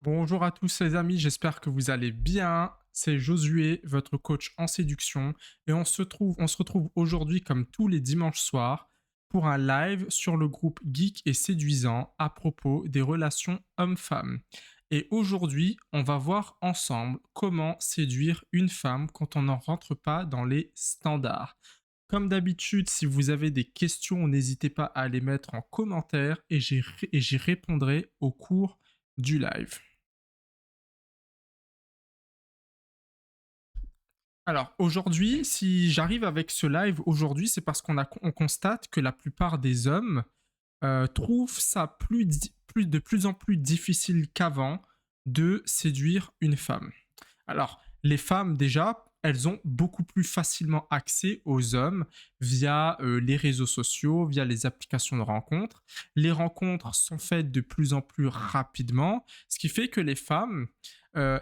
Bonjour à tous les amis, j'espère que vous allez bien. C'est Josué, votre coach en séduction, et on se retrouve aujourd'hui comme tous les dimanches soirs pour un live sur le groupe Geek et Séduisant à propos des relations hommes-femmes. Et aujourd'hui, on va voir ensemble comment séduire une femme quand on n'en rentre pas dans les standards. Comme d'habitude, si vous avez des questions, n'hésitez pas à les mettre en commentaire et j'y répondrai au cours du live. Alors aujourd'hui, si j'arrive avec ce live aujourd'hui, c'est parce on constate que la plupart des hommes trouvent ça de plus en plus difficile qu'avant de séduire une femme. Alors, les femmes, déjà, elles ont beaucoup plus facilement accès aux hommes via les réseaux sociaux, via les applications de rencontres. Les rencontres sont faites de plus en plus rapidement, ce qui fait que les femmes,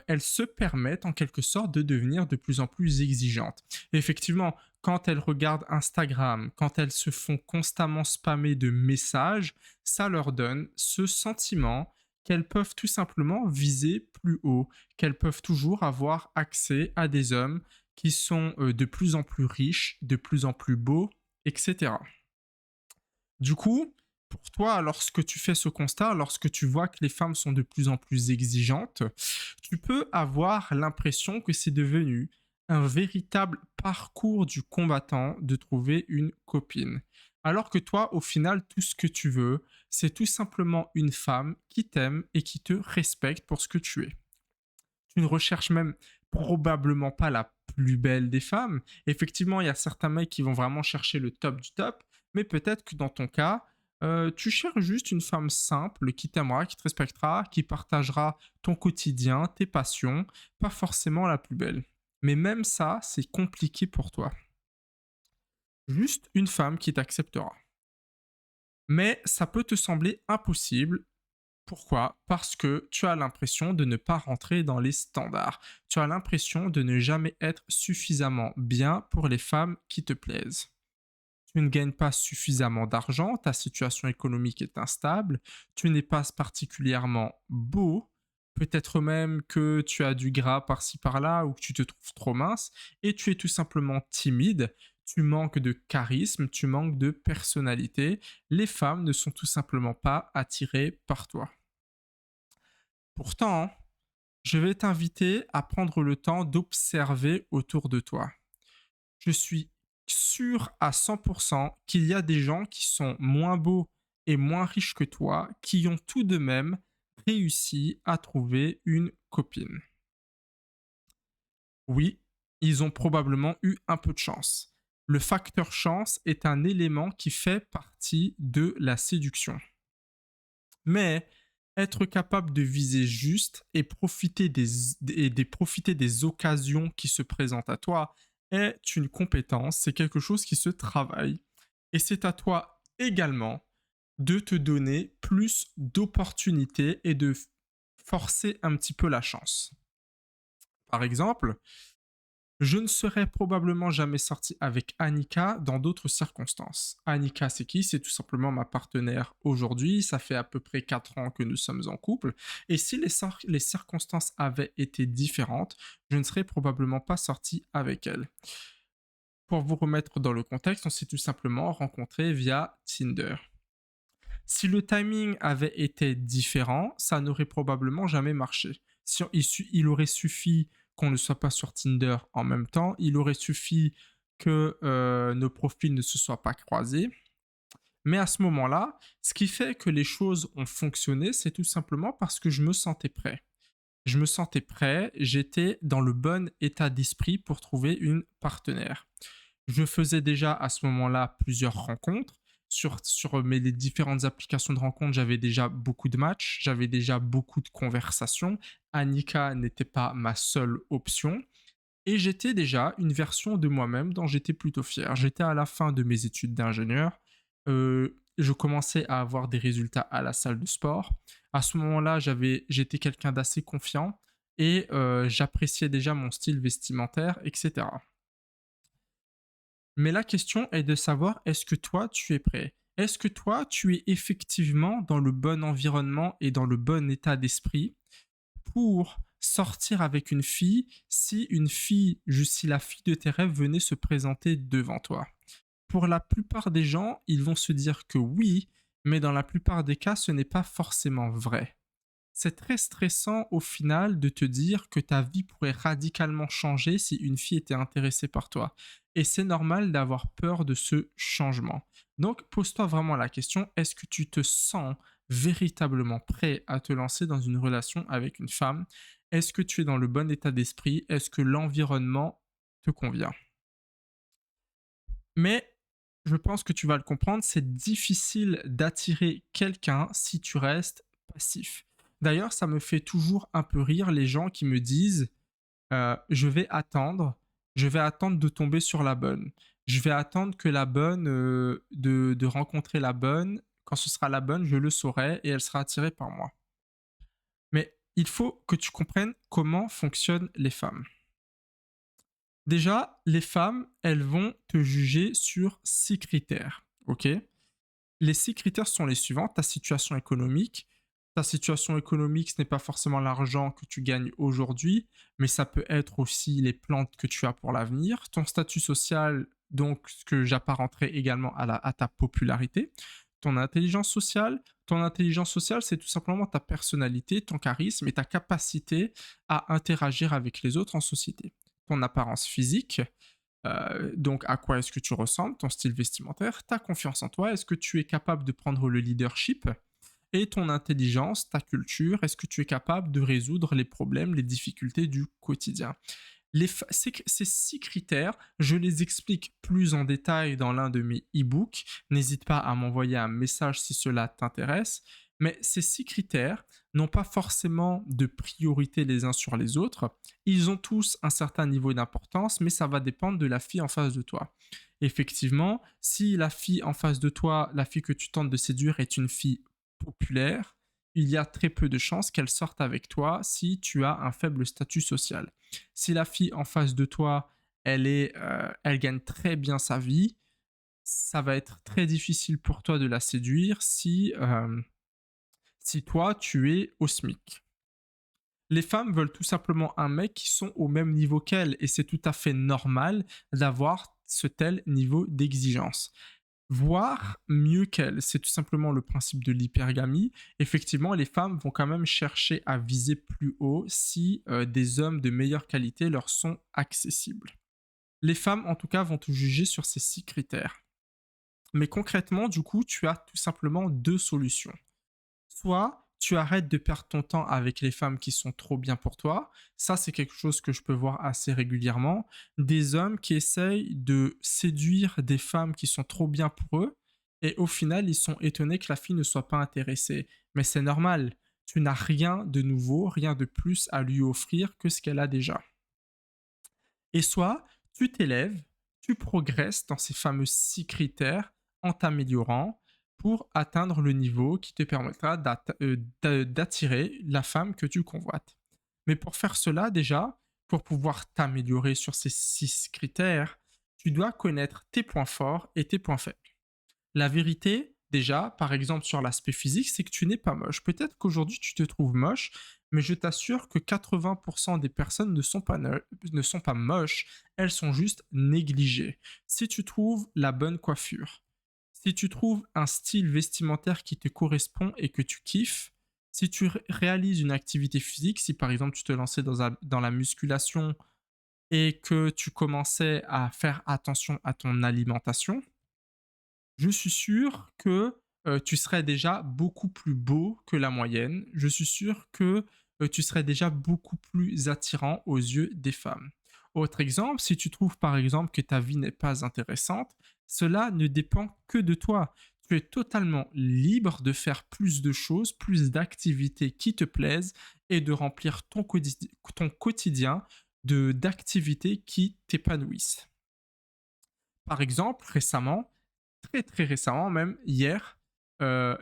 elles se permettent en quelque sorte de devenir de plus en plus exigeantes. Et effectivement, quand elles regardent Instagram, quand elles se font constamment spammer de messages, ça leur donne ce sentiment qu'elles peuvent tout simplement viser plus haut, qu'elles peuvent toujours avoir accès à des hommes qui sont de plus en plus riches, de plus en plus beaux, etc. Du coup, pour toi, lorsque tu fais ce constat, lorsque tu vois que les femmes sont de plus en plus exigeantes, tu peux avoir l'impression que c'est devenu un véritable parcours du combattant de trouver une copine. Alors que toi, au final, tout ce que tu veux, c'est tout simplement une femme qui t'aime et qui te respecte pour ce que tu es. Tu ne recherches même probablement pas la plus belle des femmes. Effectivement, il y a certains mecs qui vont vraiment chercher le top du top, mais peut-être que dans ton cas, tu cherches juste une femme simple qui t'aimera, qui te respectera, qui partagera ton quotidien, tes passions, pas forcément la plus belle. Mais même ça, c'est compliqué pour toi. Juste une femme qui t'acceptera. Mais ça peut te sembler impossible. Pourquoi? Parce que tu as l'impression de ne pas rentrer dans les standards. Tu as l'impression de ne jamais être suffisamment bien pour les femmes qui te plaisent. Tu ne gagnes pas suffisamment d'argent, ta situation économique est instable, tu n'es pas particulièrement beau, peut-être même que tu as du gras par-ci par-là ou que tu te trouves trop mince, et tu es tout simplement timide, tu manques de charisme, tu manques de personnalité, les femmes ne sont tout simplement pas attirées par toi. Pourtant, je vais t'inviter à prendre le temps d'observer autour de toi. Je suis sûr à 100% qu'il y a des gens qui sont moins beaux et moins riches que toi qui ont tout de même réussi à trouver une copine. Oui, ils ont probablement eu un peu de chance. Le facteur chance est un élément qui fait partie de la séduction. Mais être capable de viser juste et profiter des occasions qui se présentent à toi est une compétence, c'est quelque chose qui se travaille. Et c'est à toi également de te donner plus d'opportunités et de forcer un petit peu la chance. Par exemple, je ne serais probablement jamais sorti avec Annika dans d'autres circonstances. Annika, c'est qui? C'est tout simplement ma partenaire aujourd'hui. Ça fait à peu près 4 ans que nous sommes en couple. Et si les circonstances avaient été différentes, je ne serais probablement pas sorti avec elle. Pour vous remettre dans le contexte, on s'est tout simplement rencontrés via Tinder. Si le timing avait été différent, ça n'aurait probablement jamais marché. Il aurait suffi qu'on ne soit pas sur Tinder en même temps, il aurait suffi que nos profils ne se soient pas croisés. Mais à ce moment-là, ce qui fait que les choses ont fonctionné, c'est tout simplement parce que je me sentais prêt. Je me sentais prêt, j'étais dans le bon état d'esprit pour trouver une partenaire. Je faisais déjà à ce moment-là plusieurs rencontres. Sur les différentes applications de rencontres, j'avais déjà beaucoup de matchs, j'avais déjà beaucoup de conversations. Annika n'était pas ma seule option. Et j'étais déjà une version de moi-même dont j'étais plutôt fier. J'étais à la fin de mes études d'ingénieur. Je commençais à avoir des résultats à la salle de sport. À ce moment-là, j'étais quelqu'un d'assez confiant et j'appréciais déjà mon style vestimentaire, etc. Mais la question est de savoir, est-ce que toi, tu es prêt? Est-ce que toi, tu es effectivement dans le bon environnement et dans le bon état d'esprit pour sortir avec une fille si si la fille de tes rêves venait se présenter devant toi? Pour la plupart des gens, ils vont se dire que oui, mais dans la plupart des cas, ce n'est pas forcément vrai. C'est très stressant au final de te dire que ta vie pourrait radicalement changer si une fille était intéressée par toi. Et c'est normal d'avoir peur de ce changement. Donc pose-toi vraiment la question, est-ce que tu te sens véritablement prêt à te lancer dans une relation avec une femme? Est-ce que tu es dans le bon état d'esprit? Est-ce que l'environnement te convient? Mais je pense que tu vas le comprendre, c'est difficile d'attirer quelqu'un si tu restes passif. D'ailleurs, ça me fait toujours un peu rire les gens qui me disent je vais attendre de tomber sur la bonne. Je vais attendre que la bonne, de rencontrer la bonne. Quand ce sera la bonne, je le saurai et elle sera attirée par moi. Mais il faut que tu comprennes comment fonctionnent les femmes. Déjà, les femmes, elles vont te juger sur 6 critères, ok? Les 6 critères sont les suivants: ta situation économique. Ta situation économique, ce n'est pas forcément l'argent que tu gagnes aujourd'hui, mais ça peut être aussi les plantes que tu as pour l'avenir. Ton statut social, donc ce que j'apparenterais également à ta popularité. Ton intelligence sociale. Ton intelligence sociale, c'est tout simplement ta personnalité, ton charisme et ta capacité à interagir avec les autres en société. Ton apparence physique, donc à quoi est-ce que tu ressembles, ton style vestimentaire, ta confiance en toi, est-ce que tu es capable de prendre le leadership et ton intelligence, ta culture, est-ce que tu es capable de résoudre les problèmes, les difficultés du quotidien. Ces 6 critères, je les explique plus en détail dans l'un de mes e-books. N'hésite pas à m'envoyer un message si cela t'intéresse. Mais ces 6 critères n'ont pas forcément de priorité les uns sur les autres. Ils ont tous un certain niveau d'importance, mais ça va dépendre de la fille en face de toi. Effectivement, si la fille en face de toi, la fille que tu tentes de séduire est une fille populaire, il y a très peu de chances qu'elle sorte avec toi si tu as un faible statut social. Si la fille en face de toi, elle gagne très bien sa vie, ça va être très difficile pour toi de la séduire si toi, tu es au SMIC. Les femmes veulent tout simplement un mec qui sont au même niveau qu'elles et c'est tout à fait normal d'avoir ce tel niveau d'exigence. Voire mieux qu'elles, c'est tout simplement le principe de l'hypergamie. Effectivement, les femmes vont quand même chercher à viser plus haut si des hommes de meilleure qualité leur sont accessibles. Les femmes, en tout cas, vont te juger sur ces 6 critères. Mais concrètement, du coup, tu as tout simplement 2 solutions. Soit tu arrêtes de perdre ton temps avec les femmes qui sont trop bien pour toi. Ça, c'est quelque chose que je peux voir assez régulièrement. Des hommes qui essayent de séduire des femmes qui sont trop bien pour eux. Et au final, ils sont étonnés que la fille ne soit pas intéressée. Mais c'est normal. Tu n'as rien de nouveau, rien de plus à lui offrir que ce qu'elle a déjà. Et soit tu t'élèves, tu progresses dans ces fameux 6 critères en t'améliorant pour atteindre le niveau qui te permettra d'attirer la femme que tu convoites. Mais pour faire cela, déjà, pour pouvoir t'améliorer sur ces 6 critères, tu dois connaître tes points forts et tes points faibles. La vérité, déjà, par exemple sur l'aspect physique, c'est que tu n'es pas moche. Peut-être qu'aujourd'hui tu te trouves moche, mais je t'assure que 80% des personnes ne sont pas moches, elles sont juste négligées. Si tu trouves la bonne coiffure, si tu trouves un style vestimentaire qui te correspond et que tu kiffes, si tu réalises une activité physique, si par exemple tu te lançais dans la musculation et que tu commençais à faire attention à ton alimentation, je suis sûr que tu serais déjà beaucoup plus beau que la moyenne. Je suis sûr que tu serais déjà beaucoup plus attirant aux yeux des femmes. Autre exemple, si tu trouves par exemple que ta vie n'est pas intéressante, cela ne dépend que de toi. Tu es totalement libre de faire plus de choses, plus d'activités qui te plaisent et de remplir ton quotidien d'activités qui t'épanouissent. Par exemple, récemment, très très récemment, même hier,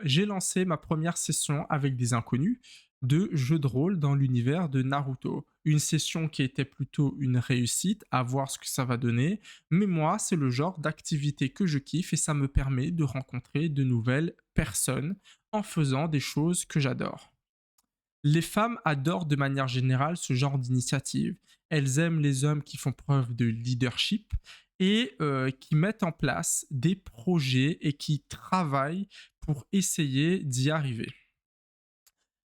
j'ai lancé ma première session avec des inconnus de jeux de rôle dans l'univers de Naruto. Une session qui était plutôt une réussite, à voir ce que ça va donner. Mais moi, c'est le genre d'activité que je kiffe et ça me permet de rencontrer de nouvelles personnes en faisant des choses que j'adore. Les femmes adorent de manière générale ce genre d'initiative. Elles aiment les hommes qui font preuve de leadership et qui mettent en place des projets et qui travaillent pour essayer d'y arriver.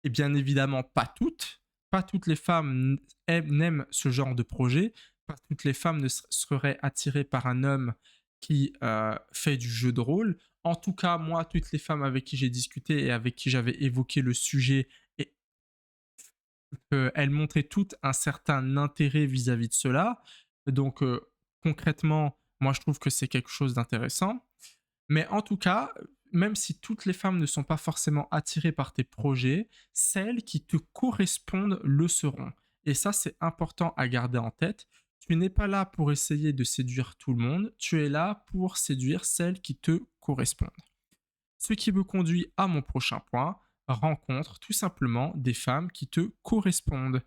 Et bien évidemment, pas toutes les femmes n'aiment ce genre de projet, pas toutes les femmes ne seraient attirées par un homme qui fait du jeu de rôle. En tout cas, moi, toutes les femmes avec qui j'ai discuté et avec qui j'avais évoqué le sujet, et, elles montraient toutes un certain intérêt vis-à-vis de cela. Donc, concrètement, moi, je trouve que c'est quelque chose d'intéressant. Mais en tout cas, même si toutes les femmes ne sont pas forcément attirées par tes projets, celles qui te correspondent le seront. Et ça, c'est important à garder en tête. Tu n'es pas là pour essayer de séduire tout le monde, tu es là pour séduire celles qui te correspondent. Ce qui me conduit à mon prochain point, rencontre tout simplement des femmes qui te correspondent.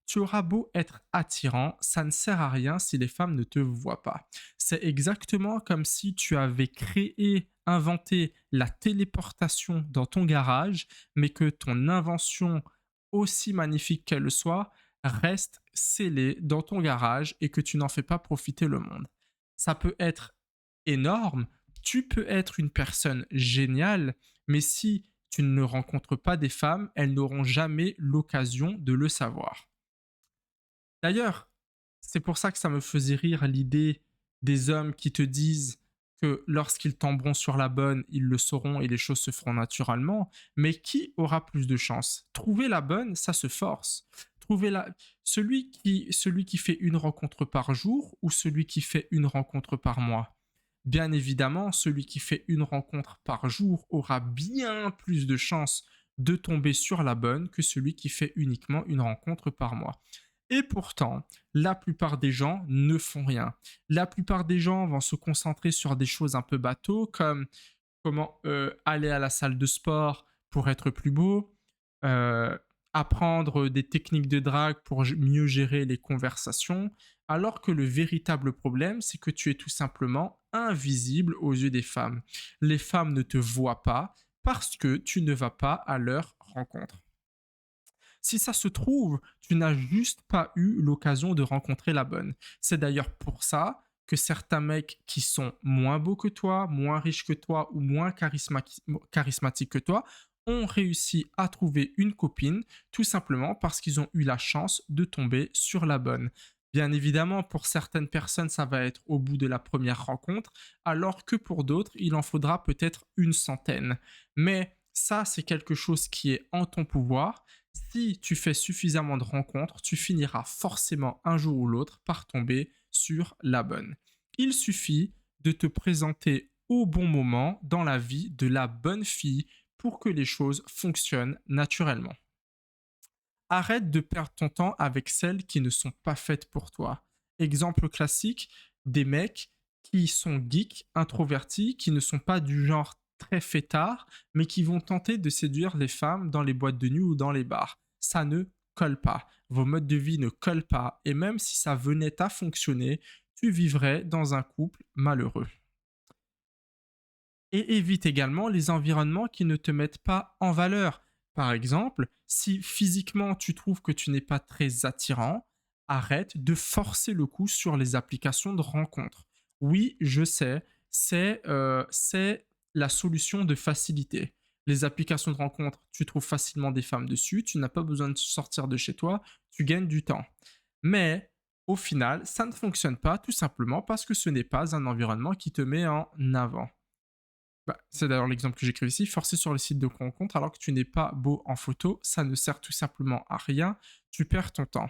Tu auras beau être attirant, ça ne sert à rien si les femmes ne te voient pas. C'est exactement comme si tu avais créé, inventé la téléportation dans ton garage, mais que ton invention, aussi magnifique qu'elle soit, reste scellée dans ton garage et que tu n'en fais pas profiter le monde. Ça peut être énorme, tu peux être une personne géniale, mais si tu ne rencontres pas des femmes, elles n'auront jamais l'occasion de le savoir. D'ailleurs, c'est pour ça que ça me faisait rire l'idée des hommes qui te disent que lorsqu'ils tomberont sur la bonne, ils le sauront et les choses se feront naturellement. Mais qui aura plus de chance? Trouver la bonne, ça se force. Trouver la... celui qui fait une rencontre par jour ou celui qui fait une rencontre par mois? Bien évidemment, celui qui fait une rencontre par jour aura bien plus de chances de tomber sur la bonne que celui qui fait uniquement une rencontre par mois. Et pourtant, la plupart des gens ne font rien. La plupart des gens vont se concentrer sur des choses un peu bateaux, comme comment aller à la salle de sport pour être plus beau, euh, apprendre des techniques de drague pour mieux gérer les conversations, alors que le véritable problème, c'est que tu es tout simplement invisible aux yeux des femmes. Les femmes ne te voient pas parce que tu ne vas pas à leur rencontre. Si ça se trouve, tu n'as juste pas eu l'occasion de rencontrer la bonne. C'est d'ailleurs pour ça que certains mecs qui sont moins beaux que toi, moins riches que toi ou moins charismatiques que toi ont réussi à trouver une copine tout simplement parce qu'ils ont eu la chance de tomber sur la bonne. Bien évidemment, pour certaines personnes, ça va être au bout de la première rencontre, alors que pour d'autres, il en faudra peut-être une centaine. Mais ça, c'est quelque chose qui est en ton pouvoir. Si tu fais suffisamment de rencontres, tu finiras forcément un jour ou l'autre par tomber sur la bonne. Il suffit de te présenter au bon moment dans la vie de la bonne fille pour que les choses fonctionnent naturellement. Arrête de perdre ton temps avec celles qui ne sont pas faites pour toi. Exemple classique, des mecs qui sont geeks, introvertis, qui ne sont pas du genre très fêtards, mais qui vont tenter de séduire les femmes dans les boîtes de nuit ou dans les bars. Ça ne colle pas. Vos modes de vie ne collent pas. Et même si ça venait à fonctionner, tu vivrais dans un couple malheureux. Et évite également les environnements qui ne te mettent pas en valeur. Par exemple, si physiquement tu trouves que tu n'es pas très attirant, arrête de forcer le coup sur les applications de rencontres. Oui, je sais, c'est la solution de facilité. Les applications de rencontres, tu trouves facilement des femmes dessus, tu n'as pas besoin de sortir de chez toi, tu gagnes du temps. Mais au final, ça ne fonctionne pas tout simplement parce que ce n'est pas un environnement qui te met en avant. C'est d'ailleurs l'exemple que j'écris ici, forcer sur les sites de rencontres alors que tu n'es pas beau en photo, ça ne sert tout simplement à rien, tu perds ton temps.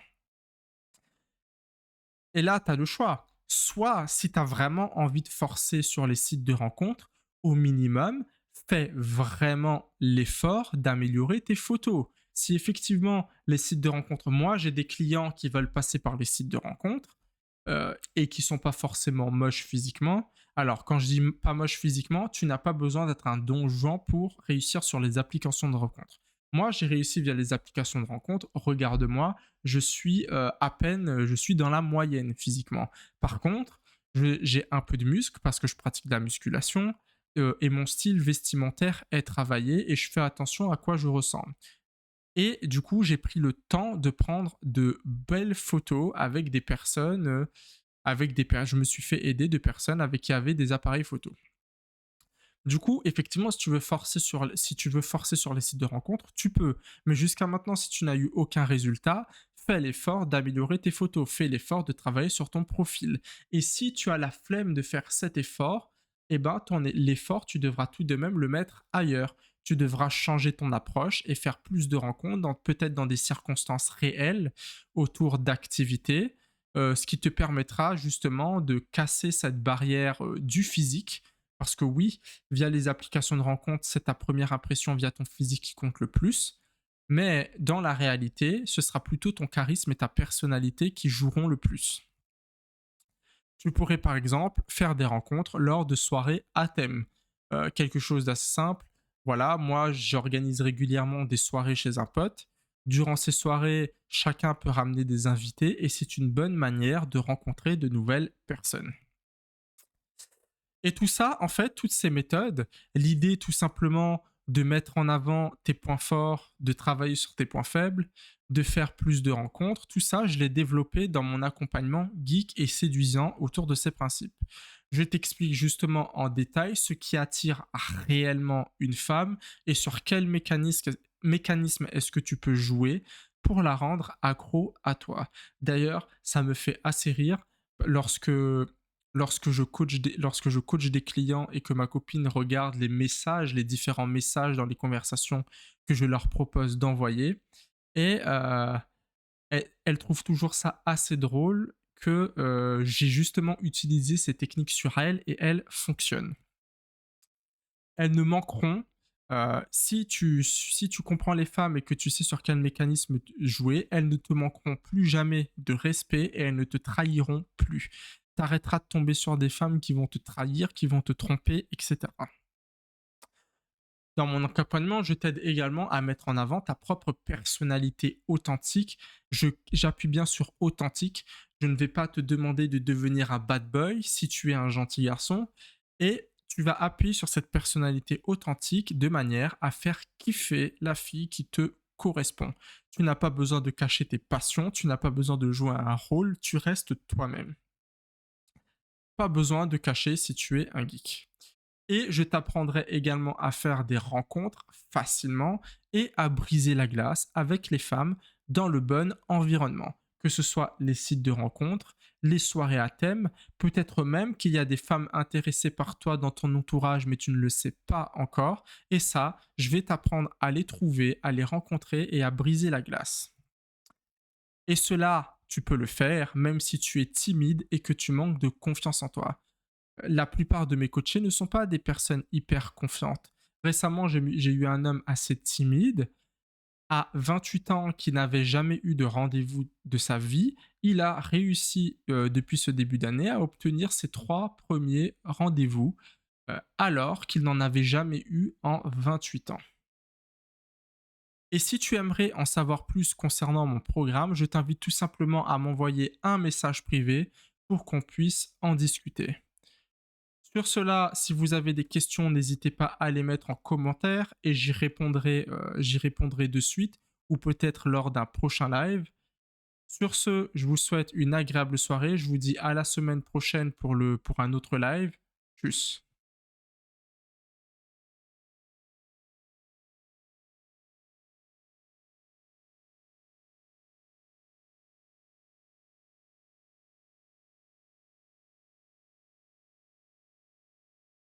Et là, tu as le choix. Soit, si tu as vraiment envie de forcer sur les sites de rencontres, au minimum, fais vraiment l'effort d'améliorer tes photos. Si effectivement, les sites de rencontres, moi j'ai des clients qui veulent passer par les sites de rencontres et qui sont pas forcément moches physiquement. Alors, quand je dis pas moche physiquement, tu n'as pas besoin d'être un don Juan pour réussir sur les applications de rencontres. Moi, j'ai réussi via les applications de rencontres. Regarde-moi, je suis je suis dans la moyenne physiquement. Par contre, j'ai un peu de muscle parce que je pratique de la musculation et mon style vestimentaire est travaillé et je fais attention à quoi je ressemble. Et du coup, j'ai pris le temps de prendre de belles photos avec des personnes, je me suis fait aider de personnes avec qui avaient des appareils photo. Du coup, effectivement, si tu veux forcer sur les sites de rencontres, tu peux. Mais jusqu'à maintenant, si tu n'as eu aucun résultat, fais l'effort d'améliorer tes photos, fais l'effort de travailler sur ton profil. Et si tu as la flemme de faire cet effort, eh ben, l'effort, tu devras tout de même le mettre ailleurs. Tu devras changer ton approche et faire plus de rencontres, peut-être dans des circonstances réelles, autour d'activités, ce qui te permettra justement de casser cette barrière du physique. Parce que oui, via les applications de rencontre, c'est ta première impression via ton physique qui compte le plus. Mais dans la réalité, ce sera plutôt ton charisme et ta personnalité qui joueront le plus. Tu pourrais par exemple faire des rencontres lors de soirées à thème. Quelque chose d'assez simple. Voilà, moi j'organise régulièrement des soirées chez un pote. Durant ces soirées, chacun peut ramener des invités et c'est une bonne manière de rencontrer de nouvelles personnes. Et tout ça, en fait, toutes ces méthodes, l'idée tout simplement de mettre en avant tes points forts, de travailler sur tes points faibles, de faire plus de rencontres, tout ça, je l'ai développé dans mon accompagnement geek et séduisant autour de ces principes. Je t'explique justement en détail ce qui attire réellement une femme et sur quel mécanisme est-ce que tu peux jouer pour la rendre accro à toi. D'ailleurs, ça me fait assez rire lorsque lorsque je coach des clients et que ma copine regarde les messages, les différents messages dans les conversations que je leur propose d'envoyer, et elle trouve toujours ça assez drôle que j'ai justement utilisé ces techniques sur elle et elles fonctionnent. Elles ne manqueront, si tu comprends les femmes et que tu sais sur quel mécanisme jouer, elles ne te manqueront plus jamais de respect et elles ne te trahiront plus. Tu arrêteras de tomber sur des femmes qui vont te trahir, qui vont te tromper, etc. Dans mon accompagnement, je t'aide également à mettre en avant ta propre personnalité authentique. J'appuie bien sur authentique. Je ne vais pas te demander de devenir un bad boy si tu es un gentil garçon. Et tu vas appuyer sur cette personnalité authentique de manière à faire kiffer la fille qui te correspond. Tu n'as pas besoin de cacher tes passions, tu n'as pas besoin de jouer un rôle, tu restes toi-même. Pas besoin de cacher si tu es un geek. Et je t'apprendrai également à faire des rencontres facilement et à briser la glace avec les femmes dans le bon environnement. Que ce soit les sites de rencontres, les soirées à thème, peut-être même qu'il y a des femmes intéressées par toi dans ton entourage mais tu ne le sais pas encore. Et ça, je vais t'apprendre à les trouver, à les rencontrer et à briser la glace. Et cela, tu peux le faire même si tu es timide et que tu manques de confiance en toi. La plupart de mes coachés ne sont pas des personnes hyper confiantes. Récemment, j'ai eu un homme assez timide, à 28 ans, qui n'avait jamais eu de rendez-vous de sa vie. Il a réussi, depuis ce début d'année, à obtenir ses 3 premiers rendez-vous, alors qu'il n'en avait jamais eu en 28 ans. Et si tu aimerais en savoir plus concernant mon programme, je t'invite tout simplement à m'envoyer un message privé pour qu'on puisse en discuter. Sur cela, si vous avez des questions, n'hésitez pas à les mettre en commentaire et j'y répondrai de suite ou peut-être lors d'un prochain live. Sur ce, je vous souhaite une agréable soirée. Je vous dis à la semaine prochaine pour un autre live. Tchuss.